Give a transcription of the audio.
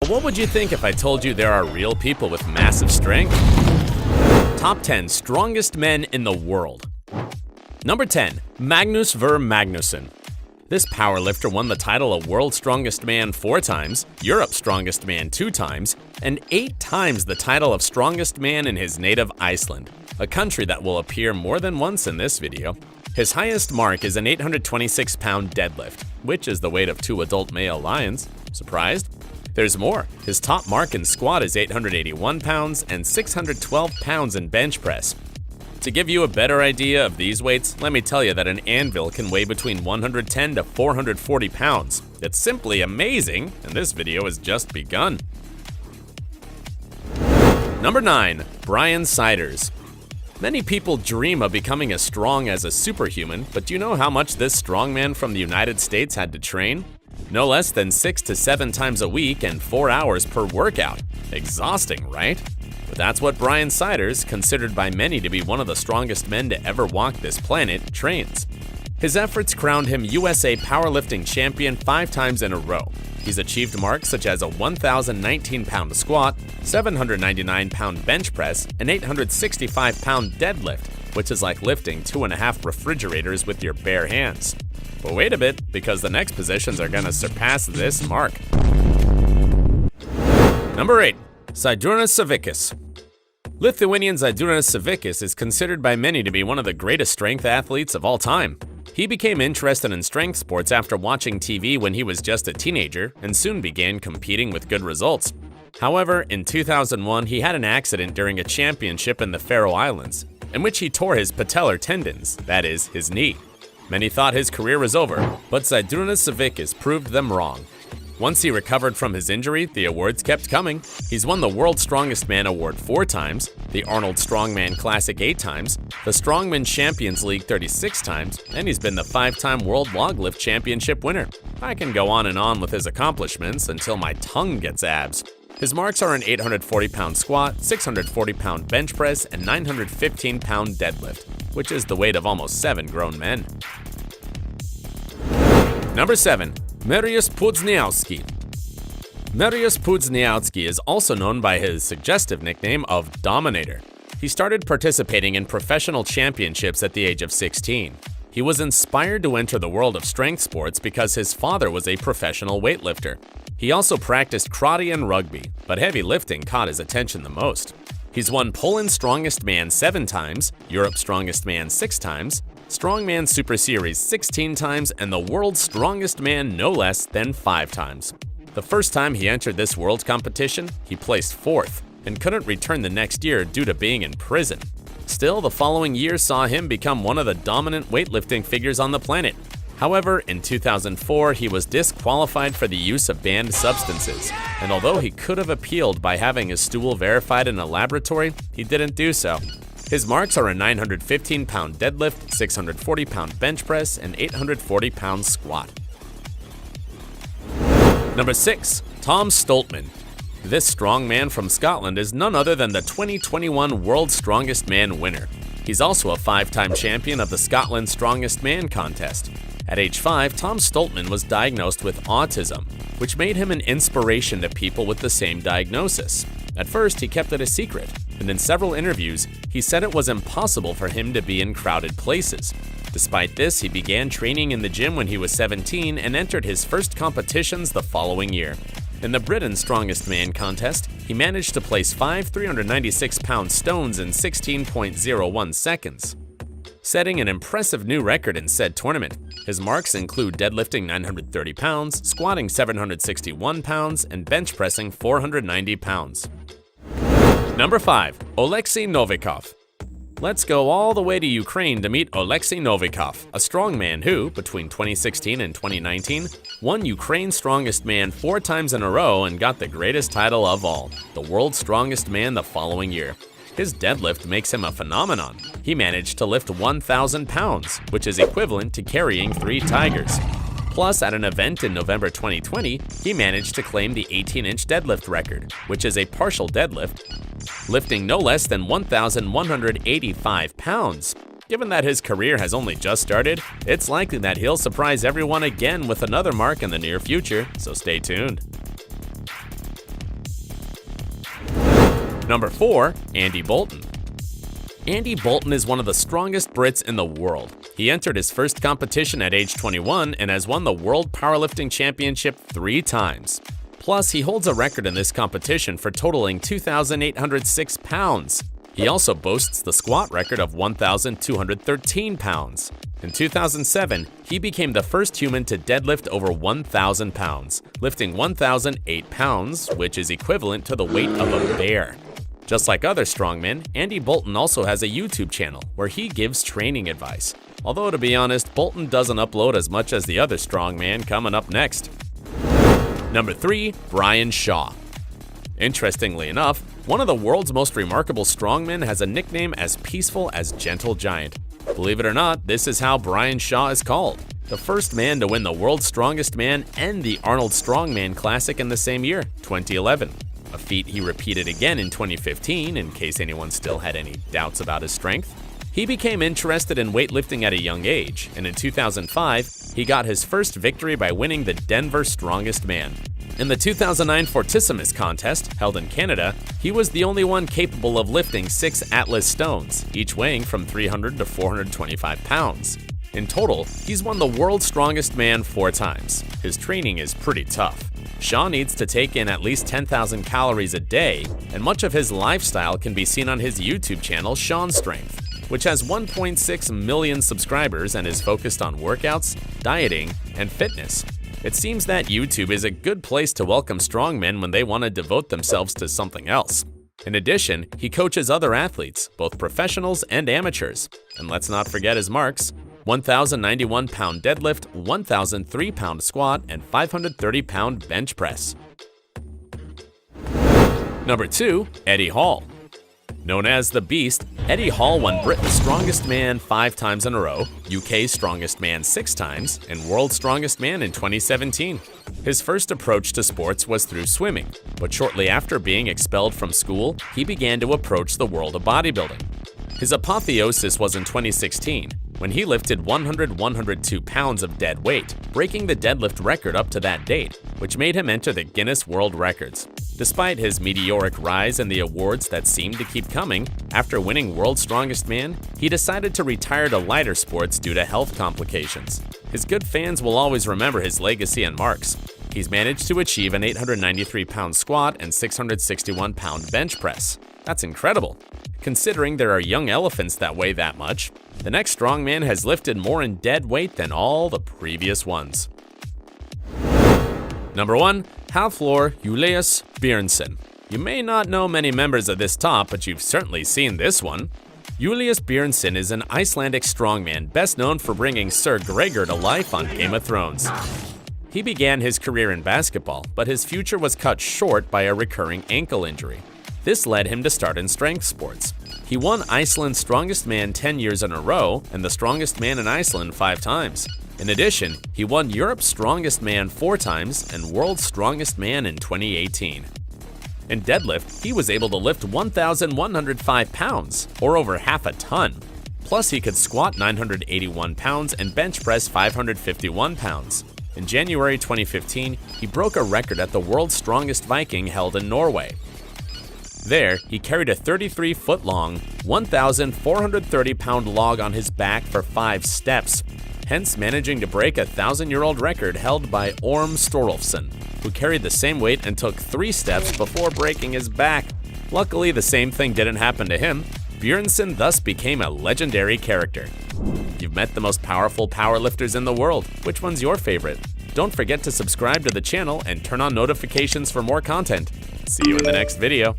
But what would you think if I told you there are real people with massive strength? Top 10 strongest men in the world. Number 10. Magnus Ver Magnusson. This powerlifter won the title of World's Strongest Man 4 times, Europe's Strongest Man 2 times, and 8 times the title of Strongest Man in his native Iceland, a country that will appear more than once in this video. His highest mark is an 826-pound deadlift, which is the weight of 2 adult male lions. Surprised? There's more. His top mark in squat is 881 pounds and 612 pounds in bench press. To give you a better idea of these weights, let me tell you that an anvil can weigh between 110 to 440 pounds. It's simply amazing, and this video has just begun. Number 9. Brian Siders. Many people dream of becoming as strong as a superhuman, but do you know how much this strongman from the United States had to train? No less than 6 to 7 times a week and 4 hours per workout. Exhausting, right? But that's what Brian Siders, considered by many to be one of the strongest men to ever walk this planet, trains. His efforts crowned him USA Powerlifting Champion 5 times in a row. He's achieved marks such as a 1,019-pound squat, 799-pound bench press, and 865-pound deadlift, which is like lifting 2.5 refrigerators with your bare hands. But wait a bit, because the next positions are gonna surpass this mark. Number 8. Zydrunas Savickas. Lithuanian Zydrunas Savickas is considered by many to be one of the greatest strength athletes of all time. He became interested in strength sports after watching TV when he was just a teenager and soon began competing with good results. However, in 2001, he had an accident during a championship in the Faroe Islands, in which he tore his patellar tendons, that is, his knee. Many thought his career was over, but Zydrunas Savickas proved them wrong. Once he recovered from his injury, the awards kept coming. He's won the World's Strongest Man Award 4 times, the Arnold Strongman Classic 8 times, the Strongman Champions League 36 times, and he's been the 5-time World Log Lift Championship winner. I can go on and on with his accomplishments until my tongue gets abs. His marks are an 840-pound squat, 640-pound bench press, and 915-pound deadlift, which is the weight of almost 7 grown men. Number 7. Mariusz Pudzianowski. Mariusz Pudzianowski is also known by his suggestive nickname of Dominator. He started participating in professional championships at the age of 16. He was inspired to enter the world of strength sports because his father was a professional weightlifter. He also practiced karate and rugby, but heavy lifting caught his attention the most. He's won Poland's Strongest Man 7 times, Europe's Strongest Man 6 times, Strongman Super Series 16 times, and the World's Strongest Man no less than 5 times. The first time he entered this world competition, he placed 4th and couldn't return the next year due to being in prison. Still, the following year saw him become one of the dominant weightlifting figures on the planet. However, in 2004, he was disqualified for the use of banned substances, and although he could have appealed by having his stool verified in a laboratory, he didn't do so. His marks are a 915-pound deadlift, 640-pound bench press, and 840-pound squat. Number 6. Tom Stoltman. This strong man from Scotland is none other than the 2021 World's Strongest Man winner. He's also a 5-time champion of the Scotland Strongest Man contest. At age 5, Tom Stoltman was diagnosed with autism, which made him an inspiration to people with the same diagnosis. At first, he kept it a secret, and in several interviews, he said it was impossible for him to be in crowded places. Despite this, he began training in the gym when he was 17 and entered his first competitions the following year. In the Britain's Strongest Man contest, he managed to place 5 396-pound stones in 16.01 seconds, setting an impressive new record in said tournament. His marks include deadlifting 930 pounds, squatting 761 pounds, and bench pressing 490 pounds. Number 5. Oleksiy Novikov. Let's go all the way to Ukraine to meet Oleksiy Novikov, a strongman who, between 2016 and 2019, won Ukraine's Strongest Man 4 times in a row and got the greatest title of all, the World's Strongest Man the following year. His deadlift makes him a phenomenon. He managed to lift 1,000 pounds, which is equivalent to carrying 3 tigers. Plus, at an event in November 2020, he managed to claim the 18-inch deadlift record, which is a partial deadlift, lifting no less than 1,185 pounds. Given that his career has only just started, it's likely that he'll surprise everyone again with another mark in the near future, so stay tuned. Number 4. Andy Bolton. Andy Bolton is one of the strongest Brits in the world. He entered his first competition at age 21 and has won the World Powerlifting Championship 3 times. Plus, he holds a record in this competition for totaling 2,806 pounds. He also boasts the squat record of 1,213 pounds. In 2007, he became the first human to deadlift over 1,000 pounds, lifting 1,008 pounds, which is equivalent to the weight of a bear. Just like other strongmen, Andy Bolton also has a YouTube channel where he gives training advice. Although, to be honest, Bolton doesn't upload as much as the other strongman coming up next. Number 3. Brian Shaw. Interestingly enough, one of the world's most remarkable strongmen has a nickname as peaceful as Gentle Giant. Believe it or not, this is how Brian Shaw is called. The first man to win the World's Strongest Man and the Arnold Strongman Classic in the same year, 2011. A feat he repeated again in 2015, in case anyone still had any doubts about his strength. He became interested in weightlifting at a young age, and in 2005, he got his first victory by winning the Denver Strongest Man. In the 2009 Fortissimus contest, held in Canada, he was the only one capable of lifting 6 Atlas stones, each weighing from 300 to 425 pounds. In total, he's won the World's Strongest Man 4 times. His training is pretty tough. Shaw needs to take in at least 10,000 calories a day, and much of his lifestyle can be seen on his YouTube channel, Shawn Strength, which has 1.6 million subscribers and is focused on workouts, dieting, and fitness. It seems that YouTube is a good place to welcome strongmen when they want to devote themselves to something else. In addition, he coaches other athletes, both professionals and amateurs. And let's not forget his marks: 1,091-pound deadlift, 1,003-pound squat, and 530-pound bench press. Number 2. Eddie Hall. Known as the Beast, Eddie Hall won Britain's Strongest Man 5 times in a row, UK's Strongest Man 6 times, and World's Strongest Man in 2017. His first approach to sports was through swimming, but shortly after being expelled from school, he began to approach the world of bodybuilding. His apotheosis was in 2016, when he lifted 102 pounds of dead weight, breaking the deadlift record up to that date, which made him enter the Guinness World Records. Despite his meteoric rise and the awards that seemed to keep coming, after winning World's Strongest Man, he decided to retire to lighter sports due to health complications. His good fans will always remember his legacy and marks. He's managed to achieve an 893-pound squat and 661-pound bench press. That's incredible. Considering there are young elephants that weigh that much, the next strongman has lifted more in dead weight than all the previous ones. Number 1. Hafþór Júlíus Björnsson. You may not know many members of this top, but you've certainly seen this one. Júlíus Björnsson is an Icelandic strongman best known for bringing Sir Gregor to life on Game of Thrones. He began his career in basketball, but his future was cut short by a recurring ankle injury. This led him to start in strength sports. He won Iceland's Strongest Man 10 years in a row and the Strongest Man in Iceland 5 times. In addition, he won Europe's Strongest Man 4 times and World's Strongest Man in 2018. In deadlift, he was able to lift 1,105 pounds, or over half a ton. Plus, he could squat 981 pounds and bench press 551 pounds. In January 2015, he broke a record at the World's Strongest Viking held in Norway. There, he carried a 33-foot-long, 1,430-pound log on his back for 5 steps, hence managing to break a 1,000-year-old record held by Orm Storolfsson, who carried the same weight and took 3 steps before breaking his back. Luckily, the same thing didn't happen to him. Björnsson thus became a legendary character. You've met the most powerful powerlifters in the world. Which one's your favorite? Don't forget to subscribe to the channel and turn on notifications for more content. See you in the next video.